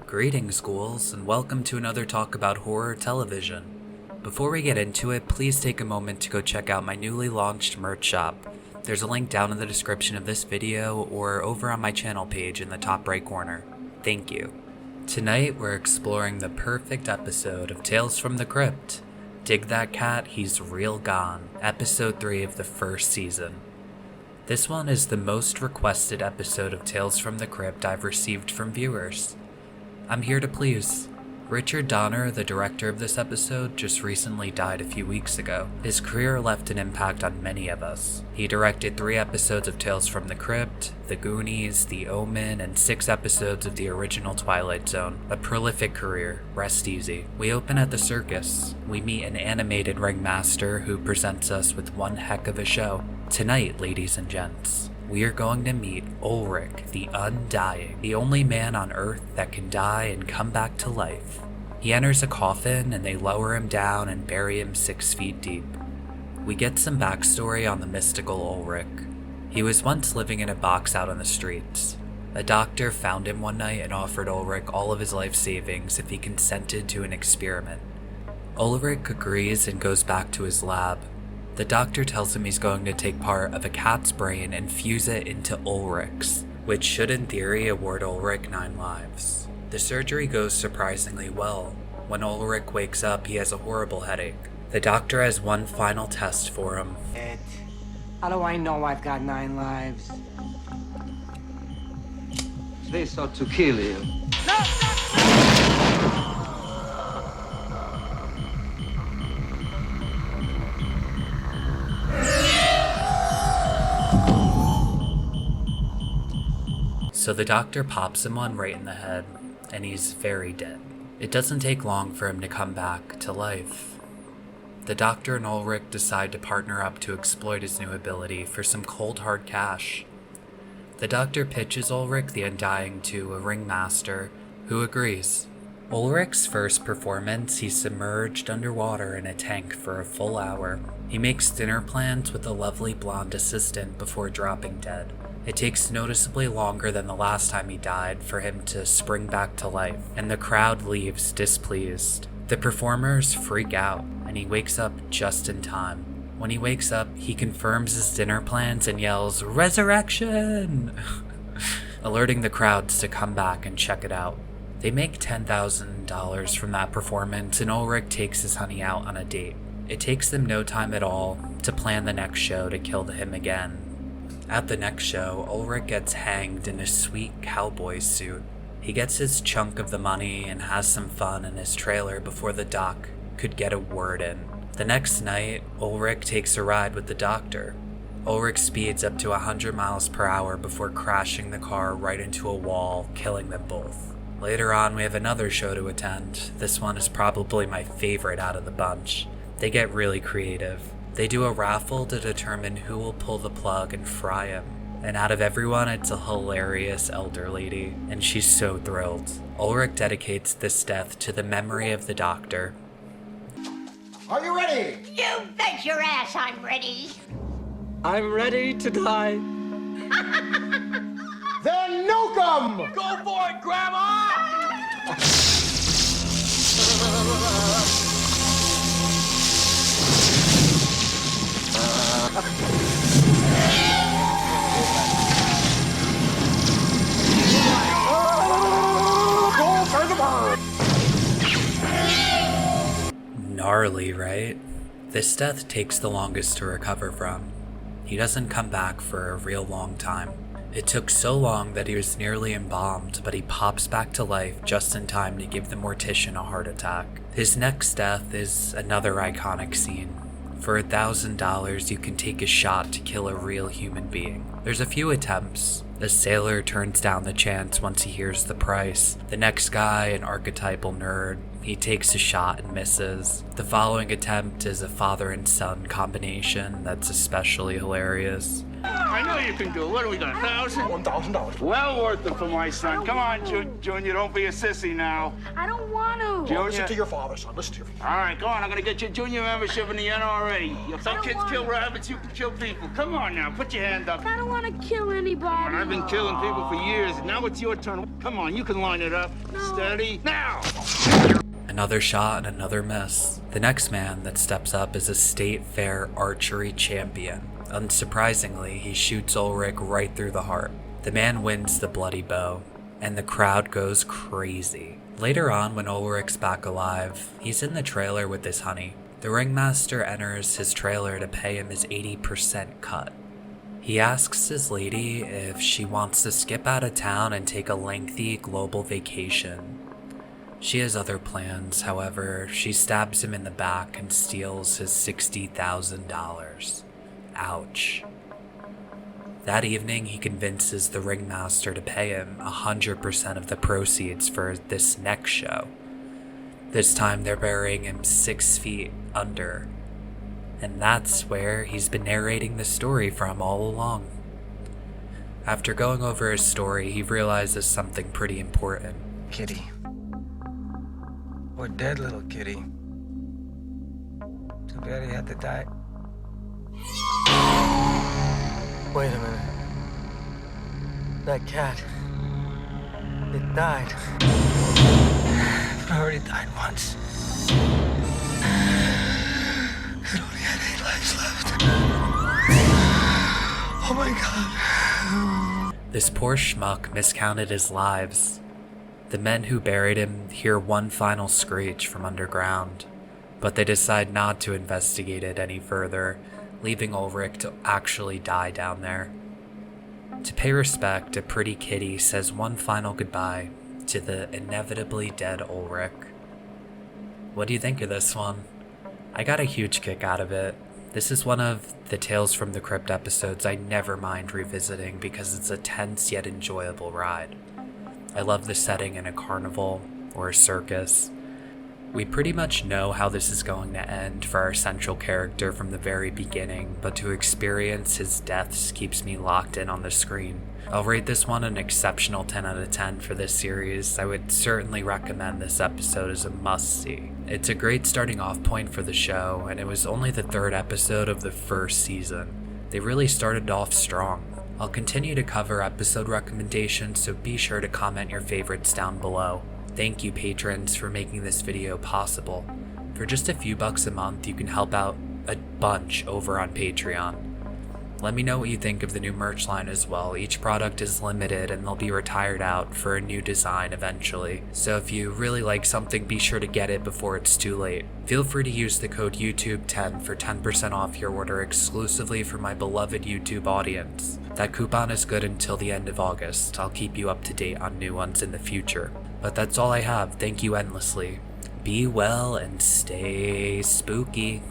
Greetings, ghouls, and welcome to another talk about horror television. Before we get into it, please take a moment to go check out my newly launched merch shop. There's a link down in the description of this video or over on my channel page in the top right corner. Thank you. Tonight, we're exploring the perfect episode of Tales from the Crypt. Dig that cat, he's real gone. Episode 3 of the first season. This one is the most requested episode of Tales from the Crypt I've received from viewers. I'm here to please. Richard Donner, the director of this episode, just recently died a few weeks ago. His career left an impact on many of us. He directed 3 episodes of Tales from the Crypt, The Goonies, The Omen, and 6 episodes of the original Twilight Zone. A prolific career. Rest easy. We open at the circus. We meet an animated ringmaster who presents us with one heck of a show. Tonight, ladies and gents, we are going to meet Ulrich the Undying, the only man on Earth that can die and come back to life. He enters a coffin and they lower him down and bury him 6 feet deep. We get some backstory on the mystical Ulrich. He was once living in a box out on the streets. A doctor found him one night and offered Ulrich all of his life savings if he consented to an experiment. Ulrich agrees and goes back to his lab. The doctor tells him he's going to take part of a cat's brain and fuse it into Ulrich's, which should in theory award Ulrich 9 lives. The surgery goes surprisingly well. When Ulrich wakes up, he has a horrible headache. The doctor has one final test for him. Ed, how do I know I've got 9 lives? They sought to kill you. So the doctor pops him one right in the head, and he's very dead. It doesn't take long for him to come back to life. The doctor and Ulrich decide to partner up to exploit his new ability for some cold hard cash. The doctor pitches Ulrich the Undying to a ringmaster, who agrees. Ulrich's first performance, he's submerged underwater in a tank for a full hour. He makes dinner plans with a lovely blonde assistant before dropping dead. It takes noticeably longer than the last time he died for him to spring back to life, and the crowd leaves displeased. The performers freak out, and he wakes up just in time. When he wakes up, he confirms his dinner plans and yells, "Resurrection!" alerting the crowds to come back and check it out. They make $10,000 from that performance, and Ulrich takes his honey out on a date. It takes them no time at all to plan the next show to kill him again. At the next show, Ulrich gets hanged in a sweet cowboy suit. He gets his chunk of the money and has some fun in his trailer before the doc could get a word in. The next night, Ulrich takes a ride with the doctor. Ulrich speeds up to 100 miles per hour before crashing the car right into a wall, killing them both. Later on, we have another show to attend. This one is probably my favorite out of the bunch. They get really creative. They do a raffle to determine who will pull the plug and fry him. And out of everyone, it's a hilarious elder lady, and she's so thrilled. Ulrich dedicates this death to the memory of the doctor. Are you ready? You bet your ass I'm ready. I'm ready to die. Then nuke 'em! Go for it, Grandma! Go for the bird! Gnarly, right? This death takes the longest to recover from. He doesn't come back for a real long time. It took so long that he was nearly embalmed, but he pops back to life just in time to give the mortician a heart attack. His next death is another iconic scene. For $1,000, you can take a shot to kill a real human being. There's a few attempts. The sailor turns down the chance once he hears the price. The next guy, an archetypal nerd, he takes a shot and misses. The following attempt is a father and son combination that's especially hilarious. I know you can do it. What do we got, 1,000? $1,000. Well worth it for my son. Come on, Junior, don't be a sissy now. I don't want to. Junior. Listen to your father, son. Listen to your father. All right, go on. I'm gonna get you a junior membership in the NRA. If some don't kids want kill it. rabbits, you can kill people. Come on now, put your hand up. I don't want to kill anybody. I've been killing people for years. Now it's your turn. Come on, you can line it up. No. Steady. Now! Another shot and another miss. The next man that steps up is a state fair archery champion. Unsurprisingly, he shoots Ulrich right through the heart. The man wins the bloody bow, and the crowd goes crazy. Later on, when Ulrich's back alive, he's in the trailer with his honey. The ringmaster enters his trailer to pay him his 80% cut. He asks his lady if she wants to skip out of town and take a lengthy global vacation. She has other plans, however. She stabs him in the back and steals his $60,000. Ouch. That evening, he convinces the ringmaster to pay him 100% of the proceeds for this next show. This time, they're burying him 6 feet under. And that's where he's been narrating the story from all along. After going over his story, he realizes something pretty important. Kitty. Poor dead little kitty. Too bad he had to die. Wait a minute. That cat. It died. It already died once. It only had 8 lives left. Oh my god. This poor schmuck miscounted his lives. The men who buried him hear one final screech from underground, but they decide not to investigate it any further, leaving Ulrich to actually die down there. To pay respect, a pretty kitty says one final goodbye to the inevitably dead Ulrich. What do you think of this one? I got a huge kick out of it. This is one of the Tales from the Crypt episodes I never mind revisiting because it's a tense yet enjoyable ride. I love the setting in a carnival or a circus. We pretty much know how this is going to end for our central character from the very beginning, but to experience his deaths keeps me locked in on the screen. I'll rate this one an exceptional 10 out of 10 for this series. I would certainly recommend this episode as a must-see. It's a great starting off point for the show, and it was only the 3rd episode of the 1st season. They really started off strong. I'll continue to cover episode recommendations, so be sure to comment your favorites down below. Thank you, patrons, for making this video possible. For just a few bucks a month, you can help out a bunch over on Patreon. Let me know what you think of the new merch line as well. Each product is limited and they'll be retired out for a new design eventually. So if you really like something, be sure to get it before it's too late. Feel free to use the code YouTube10 for 10% off your order exclusively for my beloved YouTube audience. That coupon is good until the end of August. I'll keep you up to date on new ones in the future. But that's all I have. Thank you endlessly. Be well and stay spooky.